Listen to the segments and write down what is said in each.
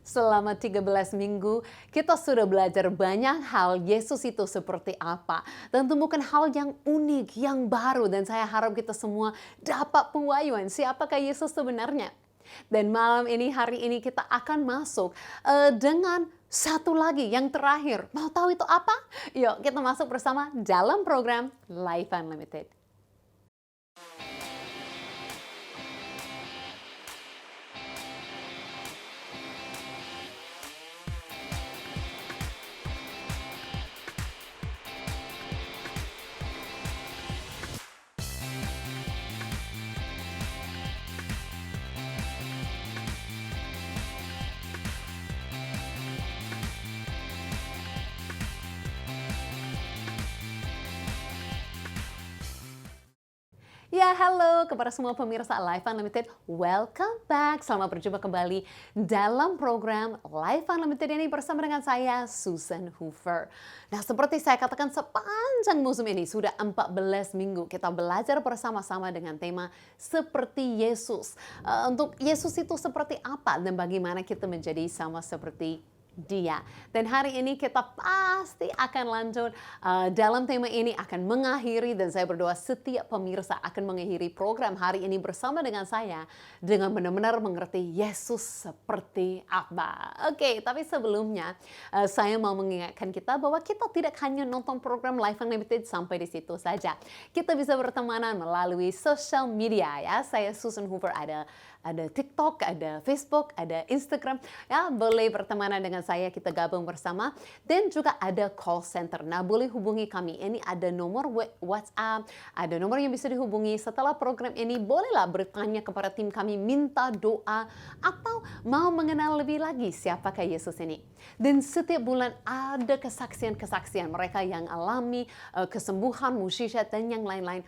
Selama 13 minggu, kita sudah belajar banyak hal Yesus itu seperti apa. Dan temukan hal yang unik, yang baru. Dan saya harap kita semua dapat penguayuan siapakah Yesus sebenarnya. Dan malam ini, hari ini kita akan masuk dengan satu lagi yang terakhir. Mau tahu itu apa? Yuk kita masuk bersama dalam program Life Unlimited. Ya, halo kepada semua pemirsa Life Unlimited. Welcome back. Selamat berjumpa kembali dalam program Life Unlimited ini bersama dengan saya, Susan Hoover. Nah, seperti saya katakan sepanjang musim ini, sudah 14 minggu kita belajar bersama-sama dengan tema seperti Yesus. Untuk Yesus itu seperti apa dan bagaimana kita menjadi sama seperti Dia. Dan hari ini kita pasti akan lanjut dalam tema ini, akan mengakhiri, dan saya berdoa setiap pemirsa akan mengakhiri program hari ini bersama dengan saya dengan benar-benar mengerti Yesus seperti apa. Oke, tapi sebelumnya saya mau mengingatkan kita bahwa kita tidak hanya nonton program Life Unlimited sampai di situ saja. Kita bisa bertemanan melalui sosial media ya. Saya Susan Hoover, ada TikTok, ada Facebook, ada Instagram. Ya, boleh bertemanan dengan saya, kita gabung bersama. Dan juga ada call center. Nah, boleh hubungi kami. Ini ada nomor WhatsApp, ada nomor yang bisa dihubungi. Setelah program ini, bolehlah bertanya kepada tim kami, minta doa, atau mau mengenal lebih lagi siapakah Yesus ini. Dan setiap bulan ada kesaksian-kesaksian mereka yang alami kesembuhan, mukjizat, dan yang lain-lain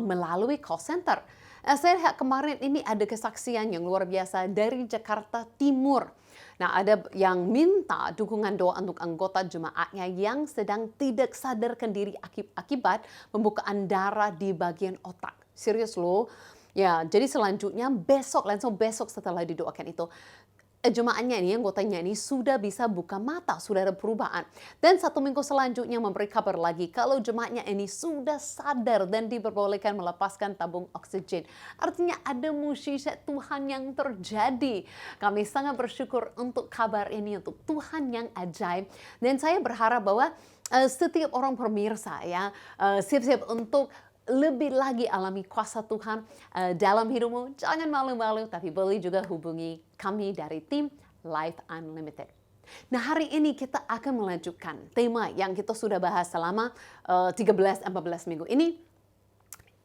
melalui call center. Saya lihat kemarin ini ada kesaksian yang luar biasa dari Jakarta Timur. Nah, ada yang minta dukungan doa untuk anggota jemaatnya yang sedang tidak sadarkan diri akibat pembukaan darah di bagian otak. Serius loh. Ya, jadi selanjutnya langsung besok setelah didoakan itu, jemaatnya ini, anggotanya ini sudah bisa buka mata, sudah ada perubahan. Dan 1 minggu selanjutnya memberi kabar lagi kalau jemaatnya ini sudah sadar dan diperbolehkan melepaskan tabung oksigen. Artinya ada mukjizat Tuhan yang terjadi. Kami sangat bersyukur untuk kabar ini, untuk Tuhan yang ajaib. Dan saya berharap bahwa setiap orang pemirsa ya siap-siap untuk lebih lagi alami kuasa Tuhan dalam hidupmu. Jangan malu-malu, tapi boleh juga hubungi kami dari tim Life Unlimited. Nah, hari ini kita akan melanjutkan tema yang kita sudah bahas selama 13-14 minggu ini,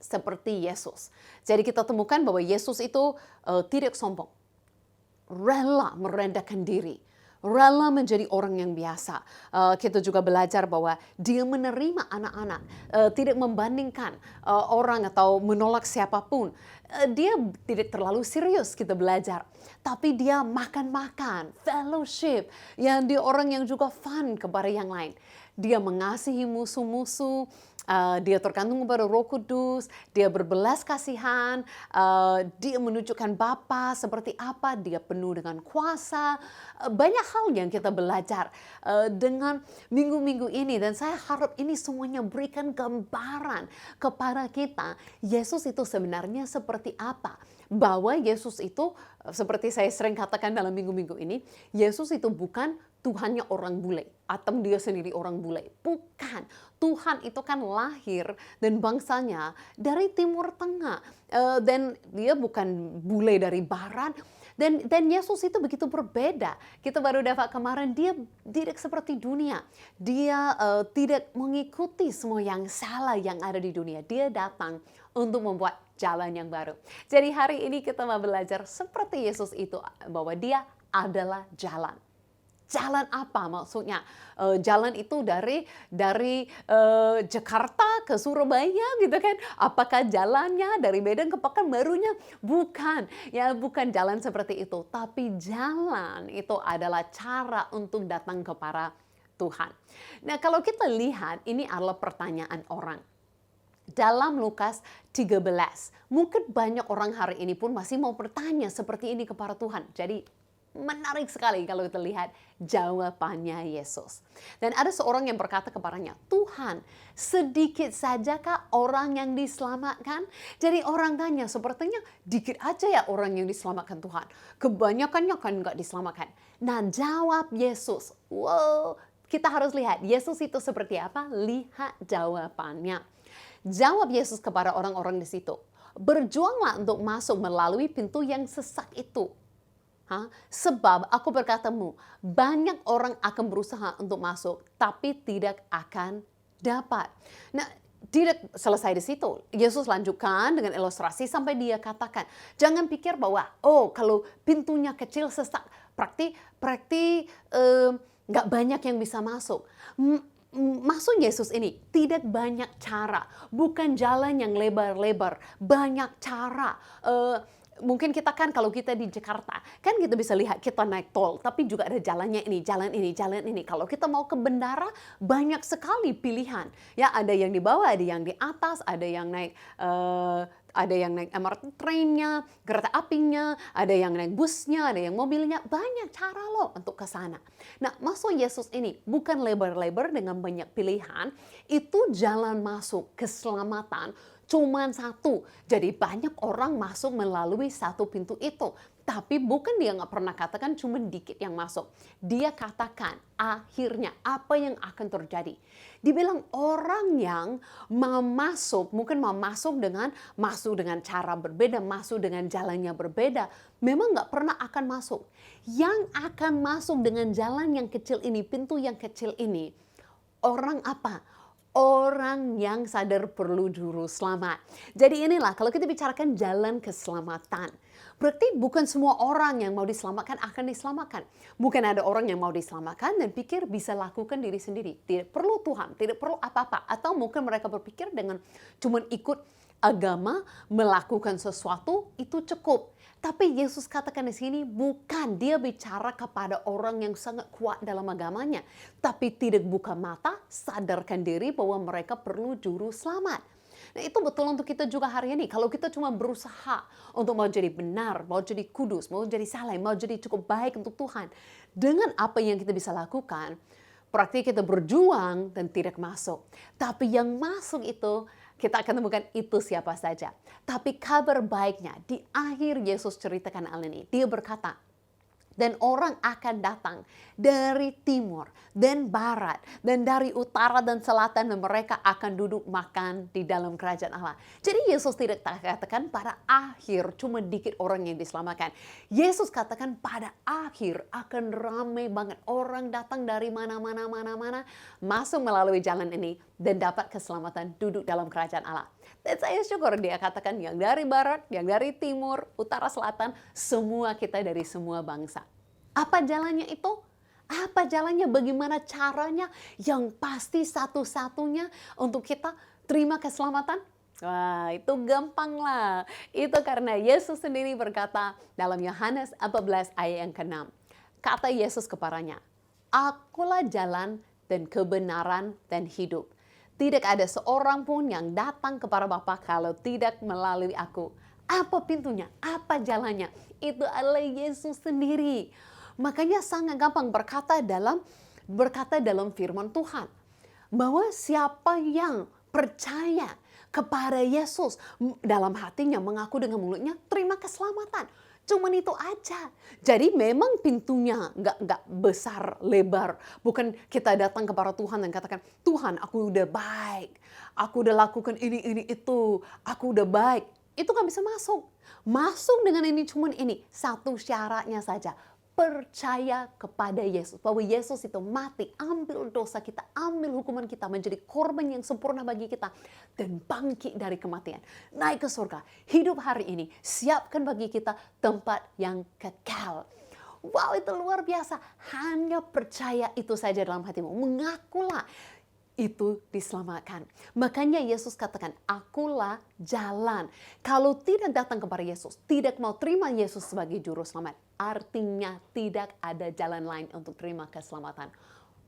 seperti Yesus. Jadi kita temukan bahwa Yesus itu tidak sombong, rela merendahkan diri, rela menjadi orang yang biasa. Kita juga belajar bahwa dia menerima anak-anak, tidak membandingkan orang atau menolak siapapun. Dia tidak terlalu serius, kita belajar. Tapi dia makan-makan, fellowship, yang dia orang yang juga fun kepada yang lain. Dia mengasihi musuh-musuh, dia tergantung kepada Roh Kudus, dia berbelas kasihan, dia menunjukkan Bapa seperti apa, dia penuh dengan kuasa. Banyak hal yang kita belajar dengan minggu-minggu ini, dan saya harap ini semuanya berikan gambaran kepada kita Yesus itu sebenarnya seperti apa. Bahwa Yesus itu, seperti saya sering katakan dalam minggu-minggu ini, Yesus itu bukan Tuhannya orang bule, atau dia sendiri orang bule. Bukan. Tuhan itu kan lahir dan bangsanya dari Timur Tengah. Dan dia bukan bule dari Barat. Dan Yesus itu begitu berbeda. Kita baru dapat kemarin, dia tidak seperti dunia. Dia tidak mengikuti semua yang salah yang ada di dunia. Dia datang untuk membuat jalan yang baru. Jadi hari ini kita mau belajar seperti Yesus itu, bahwa dia adalah jalan. Jalan apa maksudnya? Jalan itu dari Jakarta ke Surabaya gitu kan? Apakah jalannya dari Medan ke Pekanbarunya? Bukan, ya bukan jalan seperti itu. Tapi jalan itu adalah cara untuk datang kepada Tuhan. Nah, kalau kita lihat, ini adalah pertanyaan orang. Dalam Lukas 13, mungkin banyak orang hari ini pun masih mau bertanya seperti ini kepada Tuhan. Jadi Menarik sekali kalau kita lihat jawabannya Yesus. Dan ada seorang yang berkata kepadanya, Tuhan, sedikit sajakah orang yang diselamatkan? Jadi orang tanya, sepertinya dikit aja ya orang yang diselamatkan Tuhan. Kebanyakannya kan nggak diselamatkan. Nah, jawab Yesus, wow, kita harus lihat Yesus itu seperti apa? Lihat jawabannya. Jawab Yesus kepada orang-orang di situ, berjuanglah untuk masuk melalui pintu yang sesak itu. Sebab aku berkatamu, banyak orang akan berusaha untuk masuk, tapi tidak akan dapat. Nah, tidak selesai di situ. Yesus lanjutkan dengan ilustrasi sampai dia katakan, jangan pikir bahwa, kalau pintunya kecil sesak, praktik nggak banyak yang bisa masuk. Maksud Yesus ini, tidak banyak cara, bukan jalan yang lebar-lebar, banyak cara. Mungkin kita kan kalau kita di Jakarta, kan kita bisa lihat kita naik tol, tapi juga ada jalannya ini, jalan ini, jalan ini. Kalau kita mau ke bandara, banyak sekali pilihan. Ya, ada yang di bawah, ada yang di atas, ada yang naik MRT trainnya, kereta apinya, ada yang naik busnya, ada yang mobilnya. Banyak cara loh untuk ke sana. Nah, maksud Yesus ini bukan lebar-lebar dengan banyak pilihan, itu jalan masuk keselamatan cuman satu. Jadi banyak orang masuk melalui satu pintu itu. Tapi bukan dia nggak pernah katakan cuma dikit yang masuk. Dia katakan akhirnya apa yang akan terjadi. Dibilang orang yang mau masuk, mungkin mau masuk dengan cara berbeda, masuk dengan jalannya berbeda. Memang nggak pernah akan masuk. Yang akan masuk dengan jalan yang kecil ini, pintu yang kecil ini, orang apa? Orang yang sadar perlu juru selamat. Jadi inilah kalau kita bicarakan jalan keselamatan. Berarti bukan semua orang yang mau diselamatkan akan diselamatkan. Bukan ada orang yang mau diselamatkan dan pikir bisa lakukan diri sendiri. Tidak perlu Tuhan, tidak perlu apa-apa. Atau mungkin mereka berpikir dengan cuma ikut agama, melakukan sesuatu, itu cukup. Tapi Yesus katakan di sini bukan, dia bicara kepada orang yang sangat kuat dalam agamanya. Tapi tidak buka mata, sadarkan diri bahwa mereka perlu juru selamat. Nah, itu betul untuk kita juga hari ini. Kalau kita cuma berusaha untuk mau jadi benar, mau jadi kudus, mau jadi saleh, mau jadi cukup baik untuk Tuhan. Dengan apa yang kita bisa lakukan, berarti kita berjuang dan tidak masuk. Tapi yang masuk itu, kita akan temukan itu siapa saja. Tapi kabar baiknya, di akhir Yesus ceritakan hal ini. Dia berkata, dan orang akan datang dari timur dan barat dan dari utara dan selatan dan mereka akan duduk makan di dalam kerajaan Allah. Jadi Yesus tidak katakan pada akhir cuma dikit orang yang diselamatkan. Yesus katakan pada akhir akan ramai banget orang datang dari mana-mana masuk melalui jalan ini dan dapat keselamatan duduk dalam kerajaan Allah. Dan saya syukur dia katakan yang dari barat, yang dari timur, utara, selatan, semua kita dari semua bangsa. Apa jalannya itu? Apa jalannya? Bagaimana caranya? Yang pasti satu-satunya untuk kita terima keselamatan? Wah, itu gampang lah. Itu karena Yesus sendiri berkata dalam Yohanes 14 ayat yang ke-6. Kata Yesus kepadanya, Akulah jalan dan kebenaran dan hidup. Tidak ada seorang pun yang datang kepada Bapa kalau tidak melalui aku. Apa pintunya? Apa jalannya? Itu adalah Yesus sendiri. Makanya sangat gampang berkata dalam firman Tuhan. Bahwa siapa yang percaya kepada Yesus dalam hatinya mengaku dengan mulutnya terima keselamatan. Cuman itu aja. Jadi memang pintunya nggak besar, lebar. Bukan kita datang kepada Tuhan dan katakan, Tuhan aku udah baik. Aku udah lakukan ini, itu. Aku udah baik. Itu nggak bisa masuk. Masuk dengan ini cuman ini. Satu syaratnya saja. Percaya kepada Yesus. Bahwa Yesus itu mati, ambil dosa kita, ambil hukuman kita, menjadi korban yang sempurna bagi kita. Dan bangkit dari kematian. Naik ke surga. Hidup hari ini. Siapkan bagi kita tempat yang kekal. Wow, itu luar biasa. Hanya percaya itu saja dalam hatimu. Mengakulah. Itu diselamatkan. Makanya Yesus katakan, akulah jalan. Kalau tidak datang kepada Yesus, tidak mau terima Yesus sebagai juru selamat, artinya tidak ada jalan lain untuk terima keselamatan.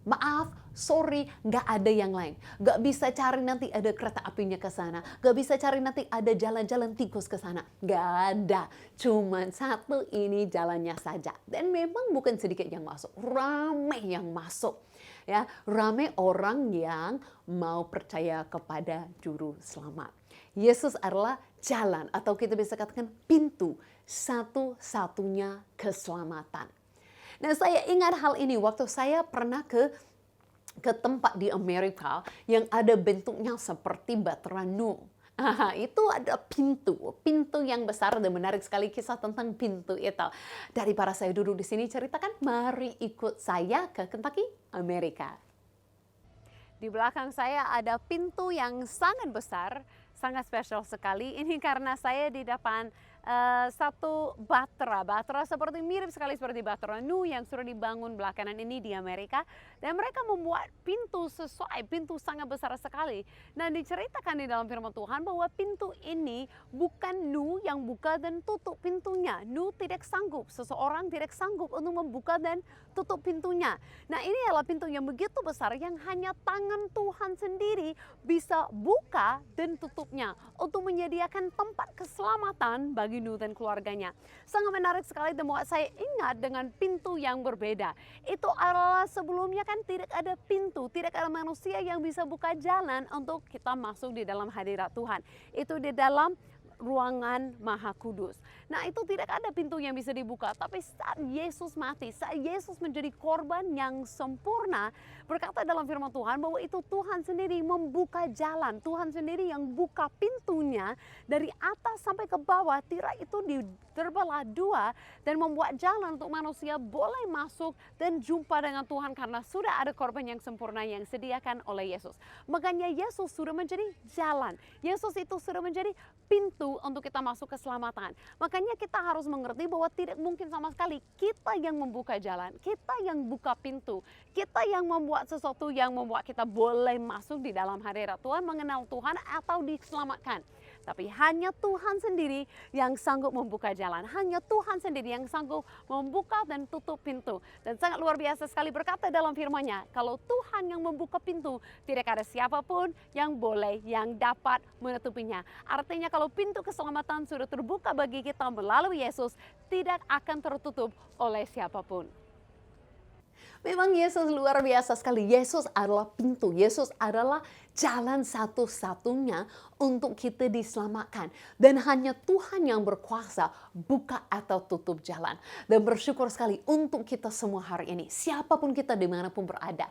Maaf, sorry, nggak ada yang lain. Nggak bisa cari nanti ada kereta apinya ke sana. Nggak bisa cari nanti ada jalan-jalan tikus ke sana. Nggak ada. Cuman satu ini jalannya saja. Dan memang bukan sedikit yang masuk. Ramai yang masuk. Ya, ramai orang yang mau percaya kepada juru selamat. Yesus adalah jalan atau kita bisa katakan pintu satu-satunya keselamatan. Nah, saya ingat hal ini waktu saya pernah ke tempat di Amerika yang ada bentuknya seperti Bahtera Nuh. Itu ada pintu yang besar dan menarik sekali kisah tentang pintu itu. Daripada saya duduk di sini ceritakan, mari ikut saya ke Kentucky, Amerika. Di belakang saya ada pintu yang sangat besar, sangat spesial sekali. Ini karena saya di depan satu Bahtera seperti mirip sekali seperti Bahtera Nuh yang sudah dibangun belakangan ini di Amerika, dan mereka membuat pintu sesuai pintu sangat besar sekali. Nah, diceritakan di dalam firman Tuhan bahwa pintu ini bukan Nuh yang buka dan tutup pintunya. Nuh tidak sanggup, seseorang tidak sanggup untuk membuka dan tutup pintunya. Nah, ini adalah pintu yang begitu besar yang hanya tangan Tuhan sendiri bisa buka dan tutupnya untuk menyediakan tempat keselamatan bagi Nuh dan keluarganya. Sangat menarik sekali dan membuat saya ingat dengan pintu yang berbeda. Itu adalah sebelumnya kan tidak ada pintu, tidak ada manusia yang bisa buka jalan untuk kita masuk di dalam hadirat Tuhan. Itu di dalam ruangan Maha Kudus. Nah, itu tidak ada pintu yang bisa dibuka. Tapi saat Yesus mati, saat Yesus menjadi korban yang sempurna, berkata dalam firman Tuhan bahwa itu Tuhan sendiri membuka jalan. Tuhan sendiri yang buka pintunya dari atas sampai ke bawah. Tirai itu terbelah dua dan membuat jalan untuk manusia boleh masuk dan jumpa dengan Tuhan karena sudah ada korban yang sempurna yang disediakan oleh Yesus. Makanya Yesus sudah menjadi jalan. Yesus itu sudah menjadi pintu untuk kita masuk keselamatan. Makanya kita harus mengerti bahwa tidak mungkin sama sekali kita yang membuka jalan, kita yang buka pintu, kita yang membuat sesuatu yang membuat kita boleh masuk di dalam hadirat Tuhan, mengenal Tuhan atau diselamatkan. Tapi hanya Tuhan sendiri yang sanggup membuka jalan. Hanya Tuhan sendiri yang sanggup membuka dan tutup pintu. Dan sangat luar biasa sekali berkata dalam firman-Nya, kalau Tuhan yang membuka pintu, tidak ada siapapun yang boleh, yang dapat menutupinya. Artinya kalau pintu keselamatan sudah terbuka bagi kita melalui Yesus, tidak akan tertutup oleh siapapun. Memang Yesus luar biasa sekali. Yesus adalah pintu. Yesus adalah jalan satu-satunya untuk kita diselamatkan. Dan hanya Tuhan yang berkuasa buka atau tutup jalan. Dan bersyukur sekali untuk kita semua hari ini. Siapapun kita dimanapun berada.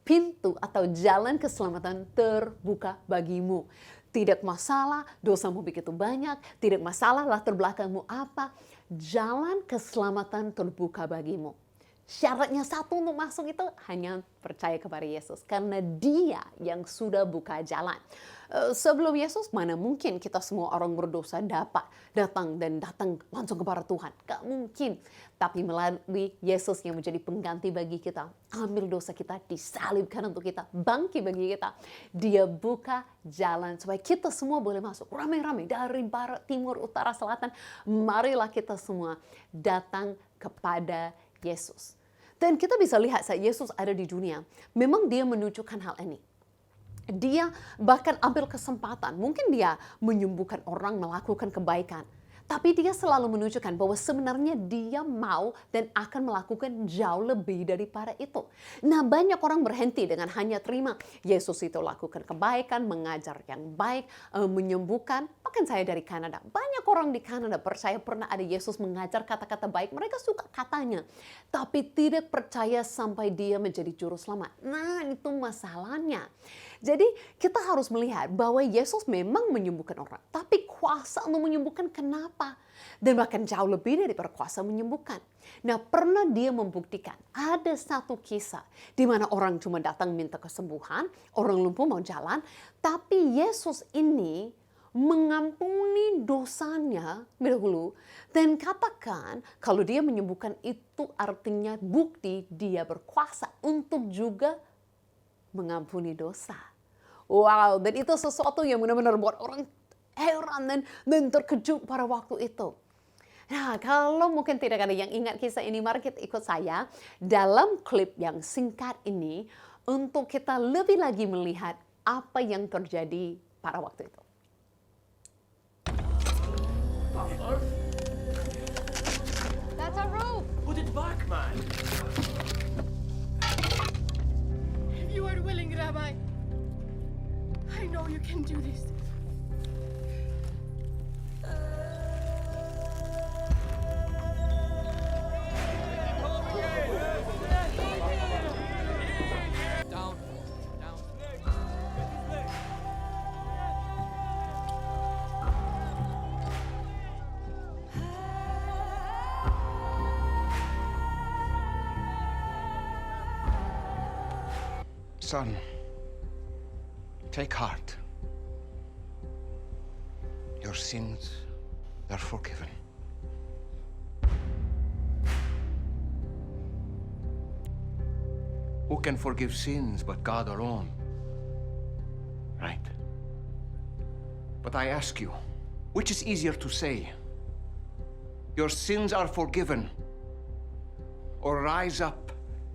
Pintu atau jalan keselamatan terbuka bagimu. Tidak masalah dosamu begitu banyak. Tidak masalah latar belakangmu apa. Jalan keselamatan terbuka bagimu. Syaratnya satu untuk masuk itu hanya percaya kepada Yesus. Karena Dia yang sudah buka jalan. Sebelum Yesus mana mungkin kita semua orang berdosa dapat datang langsung kepada Tuhan. Gak mungkin. Tapi melalui Yesus yang menjadi pengganti bagi kita. Ambil dosa kita, disalibkan untuk kita. Bangkit bagi kita. Dia buka jalan supaya kita semua boleh masuk. Ramai-ramai dari barat, timur, utara, selatan. Marilah kita semua datang kepada Yesus. Dan kita bisa lihat saat Yesus ada di dunia, memang Dia menunjukkan hal ini. Dia bahkan ambil kesempatan, mungkin Dia menyembuhkan orang, melakukan kebaikan. Tapi Dia selalu menunjukkan bahwa sebenarnya Dia mau dan akan melakukan jauh lebih daripada itu. Nah, banyak orang berhenti dengan hanya terima Yesus itu lakukan kebaikan, mengajar yang baik, menyembuhkan. Bahkan saya dari Kanada, banyak orang di Kanada percaya pernah ada Yesus mengajar kata-kata baik. Mereka suka katanya, tapi tidak percaya sampai Dia menjadi juru selamat. Nah, itu masalahnya. Jadi kita harus melihat bahwa Yesus memang menyembuhkan orang. Tapi kuasa untuk menyembuhkan kenapa? Dan bahkan jauh lebih daripada kuasa menyembuhkan. Nah, pernah Dia membuktikan ada satu kisah di mana orang cuma datang minta kesembuhan, orang lumpuh mau jalan, tapi Yesus ini mengampuni dosanya dahulu dan katakan kalau Dia menyembuhkan itu artinya bukti Dia berkuasa untuk juga mengampuni dosa. Wow, dan itu sesuatu yang benar-benar buat orang heran dan terkejut pada waktu itu. Nah, kalau mungkin tidak ada yang ingat kisah ini, mari kita ikut saya dalam klip yang singkat ini untuk kita lebih lagi melihat apa yang terjadi pada waktu itu. That's a rope! Put it back, man! If you are willing, Rabbi, I know you can do this. Down, down. Son, take heart. Your sins are forgiven. Who can forgive sins but God alone? Right. But I ask you, which is easier to say? Your sins are forgiven, or rise up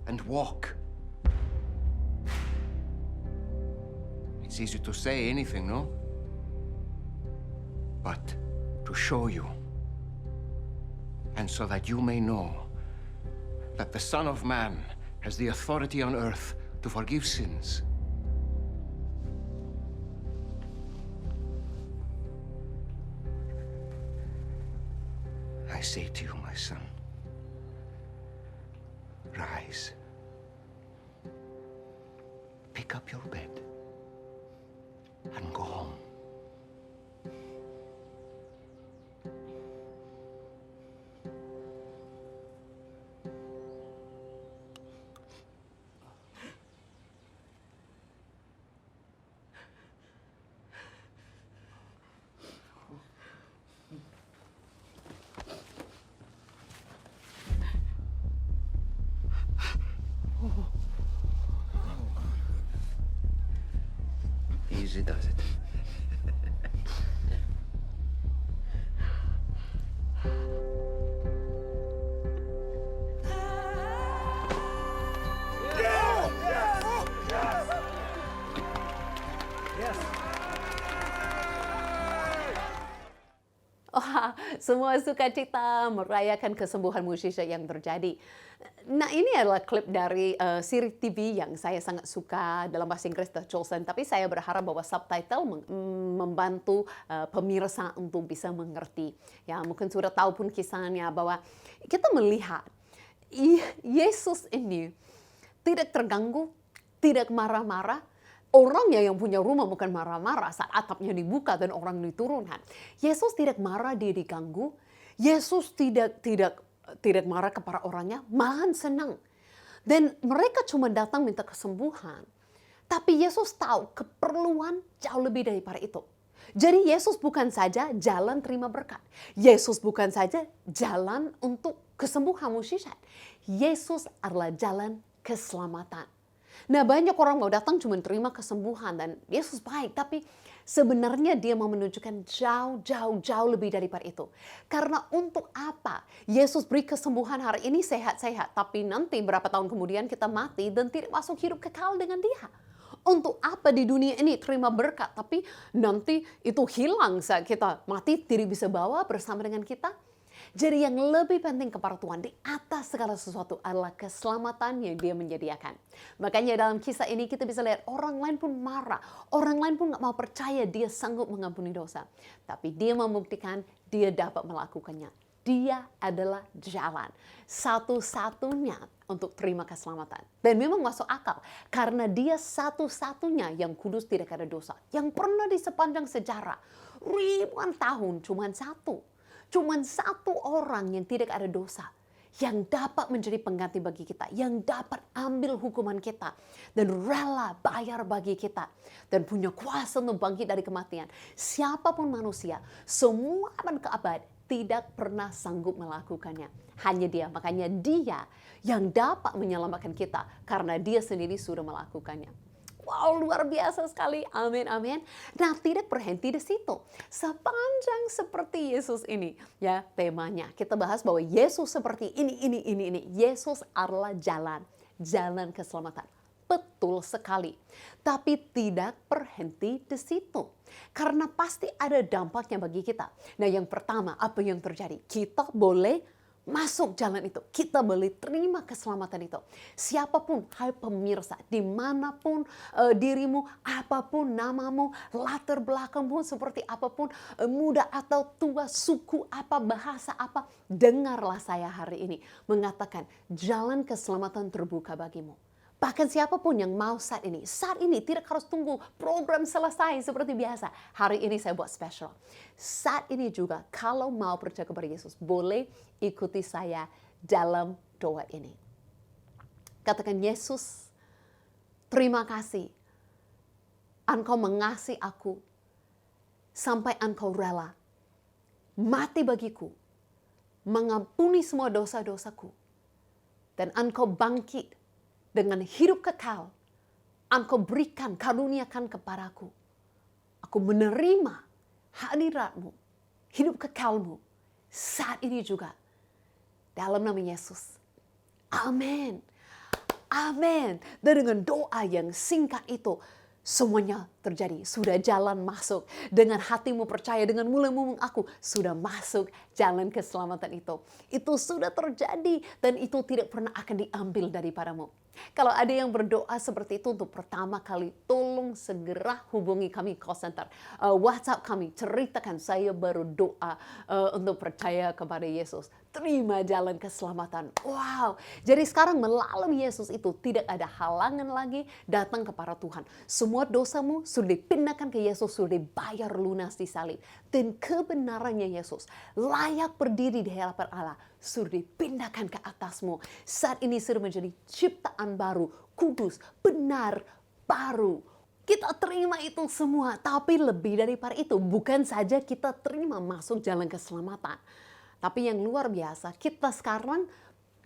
and walk? It's easy to say anything, no? But to show you, and so that you may know that the Son of Man has the authority on earth to forgive sins. I say to you, my son, rise, pick up your bed, and go home. Easy does it. Wah, semua sukacita merayakan kesembuhan mukjizat yang terjadi. Nah, ini adalah klip dari siri TV yang saya sangat suka dalam bahasa Inggris The Chosen, tapi saya berharap bahwa subtitle membantu pemirsa untuk bisa mengerti. Ya, mungkin sudah tahu pun kisahnya bahwa kita melihat Yesus ini tidak terganggu, tidak marah-marah. Orangnya yang punya rumah bukan marah-marah saat atapnya dibuka dan orang diturunkan. Yesus tidak marah, dia diganggu. Yesus tidak marah kepada orangnya, malahan senang. Dan mereka cuma datang minta kesembuhan. Tapi Yesus tahu keperluan jauh lebih daripada itu. Jadi Yesus bukan saja jalan terima berkat. Yesus bukan saja jalan untuk kesembuhan mukjizat. Yesus adalah jalan keselamatan. Nah, banyak orang mau datang cuma terima kesembuhan dan Yesus baik, tapi sebenarnya dia mau menunjukkan jauh lebih daripada itu. Karena untuk apa Yesus beri kesembuhan hari ini sehat-sehat, tapi nanti berapa tahun kemudian kita mati dan tidak masuk hidup kekal dengan dia? Untuk apa di dunia ini terima berkat, tapi nanti itu hilang saat kita mati, tidak bisa bawa bersama dengan kita? Jadi yang lebih penting kepada Tuhan di atas segala sesuatu adalah keselamatan yang dia menyediakan. Makanya dalam kisah ini kita bisa lihat orang lain pun marah. Orang lain pun nggak mau percaya dia sanggup mengampuni dosa. Tapi dia membuktikan dia dapat melakukannya. Dia adalah jalan satu-satunya untuk terima keselamatan. Dan memang masuk akal. Karena dia satu-satunya yang kudus tidak ada dosa. Yang pernah di sepanjang sejarah. Ribuan tahun cuma satu. Cuman satu orang yang tidak ada dosa, yang dapat menjadi pengganti bagi kita, yang dapat ambil hukuman kita, dan rela bayar bagi kita, dan punya kuasa untuk bangkit dari kematian. Siapapun manusia, semua abad ke abad, tidak pernah sanggup melakukannya. Hanya dia, makanya dia yang dapat menyelamatkan kita, karena dia sendiri sudah melakukannya. Wow, luar biasa sekali. Amin, amin. Nah, tidak berhenti di situ. Sepanjang seperti Yesus ini, ya temanya. Kita bahas bahwa Yesus seperti ini. Yesus adalah jalan keselamatan. Betul sekali. Tapi tidak berhenti di situ. Karena pasti ada dampaknya bagi kita. Nah, yang pertama, apa yang terjadi? Kita boleh masuk jalan itu. Kita boleh terima keselamatan itu. Siapapun, hai pemirsa, dimanapun dirimu, apapun namamu, latar belakangmu seperti apapun, muda atau tua, suku apa, bahasa apa, dengarlah saya hari ini mengatakan jalan keselamatan terbuka bagimu. Bahkan siapapun yang mau saat ini tidak harus tunggu program selesai seperti biasa. Hari ini saya buat special. Saat ini juga kalau mau percaya kepada Yesus, boleh ikuti saya dalam doa ini. Katakan, Yesus, terima kasih. Engkau mengasihi aku sampai engkau rela mati bagiku, mengampuni semua dosa-dosaku, dan engkau bangkit dengan hidup kekal, engkau berikan, karuniakan kepadaku. Aku menerima hadiratmu, hidup kekalmu, saat ini juga. Dalam nama Yesus. Amin. Amin. Dan dengan doa yang singkat itu, semuanya terjadi. Sudah jalan masuk. Dengan hatimu percaya, dengan mulaimu mengaku, sudah masuk jalan keselamatan itu. Itu sudah terjadi dan itu tidak pernah akan diambil daripadamu. Kalau ada yang berdoa seperti itu untuk pertama kali, tolong segera hubungi kami call center. WhatsApp kami, ceritakan saya baru doa untuk percaya kepada Yesus. Terima jalan keselamatan. Wow. Jadi sekarang melalui Yesus itu tidak ada halangan lagi datang kepada Tuhan. Semua dosamu sudah dipindahkan ke Yesus, sudah dibayar lunas di salib. Dan kebenarannya Yesus layak berdiri di hadapan Allah, sudah dipindahkan ke atasmu. Saat ini sudah menjadi ciptaan baru, kudus, benar, baru. Kita terima itu semua, tapi lebih daripada itu, bukan saja kita terima masuk jalan keselamatan. Tapi yang luar biasa, kita sekarang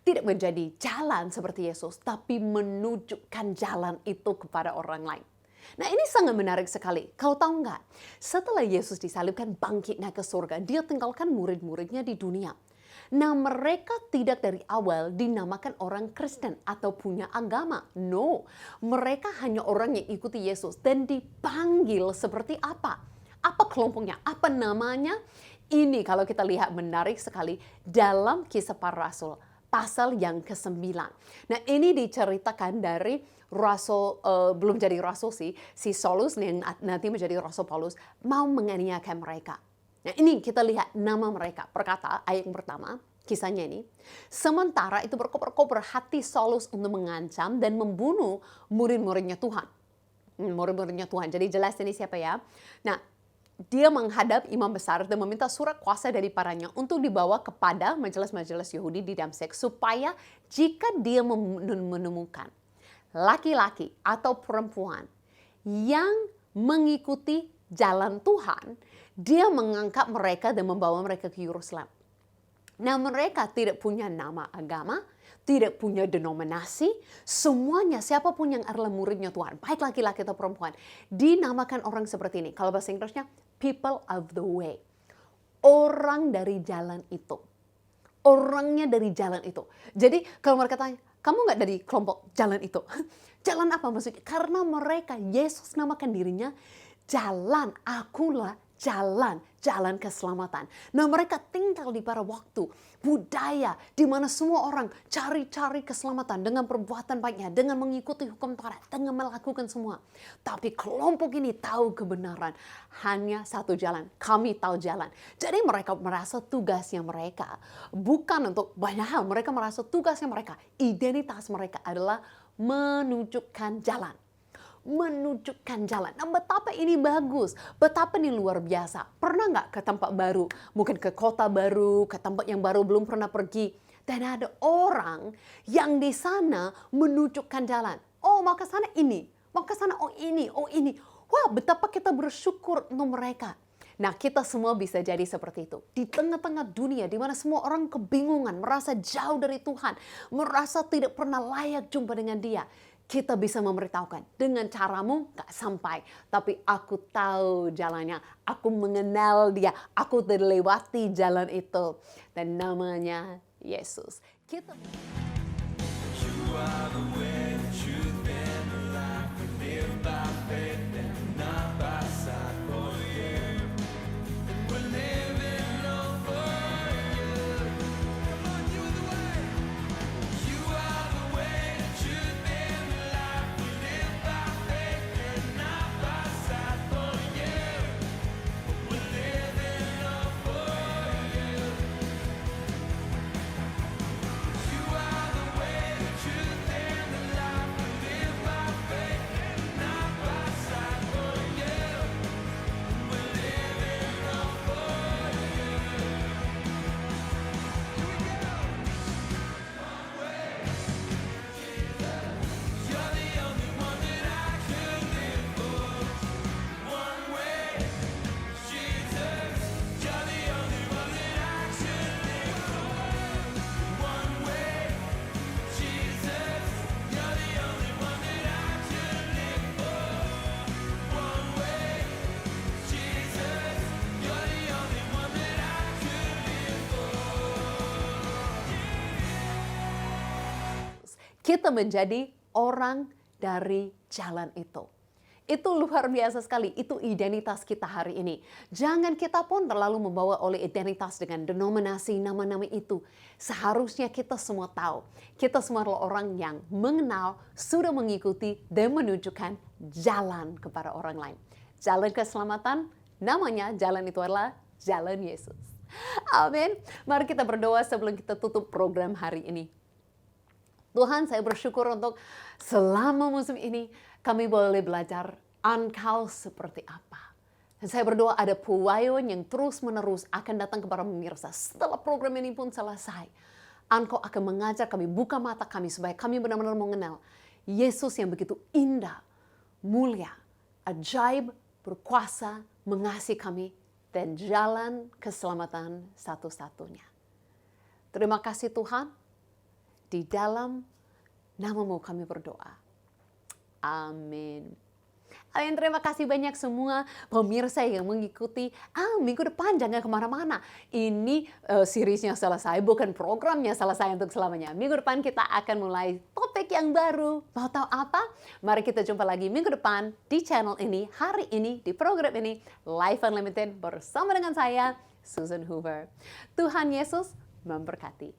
tidak menjadi jalan seperti Yesus, tapi menunjukkan jalan itu kepada orang lain. Nah, ini sangat menarik sekali. Kau tahu nggak? Setelah Yesus disalibkan, bangkit naik ke surga, dia tinggalkan murid-muridnya di dunia. Nah, mereka tidak dari awal dinamakan orang Kristen atau punya agama. No, mereka hanya orang yang ikuti Yesus dan dipanggil seperti apa? Apa kelompoknya? Apa namanya? Ini kalau kita lihat menarik sekali dalam Kisah Para Rasul, pasal yang ke-9. Nah, ini diceritakan dari Rasul, belum jadi Rasul si Saulus yang nanti menjadi Rasul Paulus, mau menganiaya mereka. Nah, ini kita lihat nama mereka. Perkata ayat yang pertama, kisahnya ini. Sementara itu berkobar-kobar hati Saulus untuk mengancam dan membunuh murid-muridnya Tuhan. Murid-muridnya Tuhan. Jadi jelas ini siapa ya? Nah, dia menghadap imam besar dan meminta surat kuasa daripadanya untuk dibawa kepada majelis-majelis Yahudi di Damsyik, supaya jika dia menemukan laki-laki atau perempuan yang mengikuti jalan Tuhan, dia mengangkat mereka dan membawa mereka ke Yerusalem. Nah, mereka tidak punya nama agama, tidak punya denominasi, semuanya siapapun yang adalah muridnya Tuhan, baik laki-laki atau perempuan, dinamakan orang seperti ini. Kalau bahasa Inggrisnya, people of the way. Orang dari jalan itu. Orangnya dari jalan itu. Jadi kalau mereka tanya, kamu nggak dari kelompok jalan itu? Jalan apa maksudnya? Karena mereka, Yesus namakan dirinya jalan, akulah jalan keselamatan. Nah, mereka tinggal di pada waktu, budaya, di mana semua orang cari-cari keselamatan dengan perbuatan baiknya, dengan mengikuti hukum Taurat, dengan melakukan semua. Tapi kelompok ini tahu kebenaran, hanya satu jalan, kami tahu jalan. Jadi mereka merasa tugasnya mereka bukan untuk banyak hal, mereka merasa tugasnya mereka, identitas mereka adalah menunjukkan jalan. Menunjukkan jalan. Nah, betapa ini bagus, betapa ini luar biasa. Pernah nggak ke tempat baru, mungkin ke kota baru, ke tempat yang baru belum pernah pergi, dan ada orang yang di sana menunjukkan jalan. Oh, mau ke sana ini, mau ke sana oh ini. Wah, betapa kita bersyukur untuk mereka. Nah, kita semua bisa jadi seperti itu. Di tengah-tengah dunia, di mana semua orang kebingungan, merasa jauh dari Tuhan, merasa tidak pernah layak jumpa dengan Dia. kita bisa memberitahukan dengan caramu gak sampai, tapi aku tahu jalannya, aku mengenal dia, aku terlewati jalan itu, dan namanya Yesus. Kita menjadi orang dari jalan itu. Itu luar biasa sekali, itu identitas kita hari ini. Jangan kita pun terlalu membawa oleh identitas dengan denominasi nama-nama itu. Seharusnya kita semua tahu, kita semua adalah orang yang mengenal, sudah mengikuti, dan menunjukkan jalan kepada orang lain. Jalan keselamatan, namanya jalan itu adalah jalan Yesus. Amin. Mari kita berdoa sebelum kita tutup program hari ini. Tuhan, saya bersyukur untuk selama musim ini kami boleh belajar Engkau seperti apa. Dan saya berdoa ada pewahyuan yang terus-menerus akan datang kepada pemirsa. Setelah program ini pun selesai, Engkau akan mengajar kami, buka mata kami supaya kami benar-benar mengenal Yesus yang begitu indah, mulia, ajaib, berkuasa, mengasihi kami, dan jalan keselamatan satu-satunya. Terima kasih Tuhan. Di dalam namamu kami berdoa. Amin. Amin, terima kasih banyak semua pemirsa yang mengikuti. Minggu depan jangan kemana-mana. Ini seriesnya selesai, bukan programnya selesai untuk selamanya. Minggu depan kita akan mulai topik yang baru. Mau tahu apa? Mari kita jumpa lagi minggu depan di channel ini, hari ini, di program ini, Life Unlimited bersama dengan saya, Susan Hoover. Tuhan Yesus memberkati.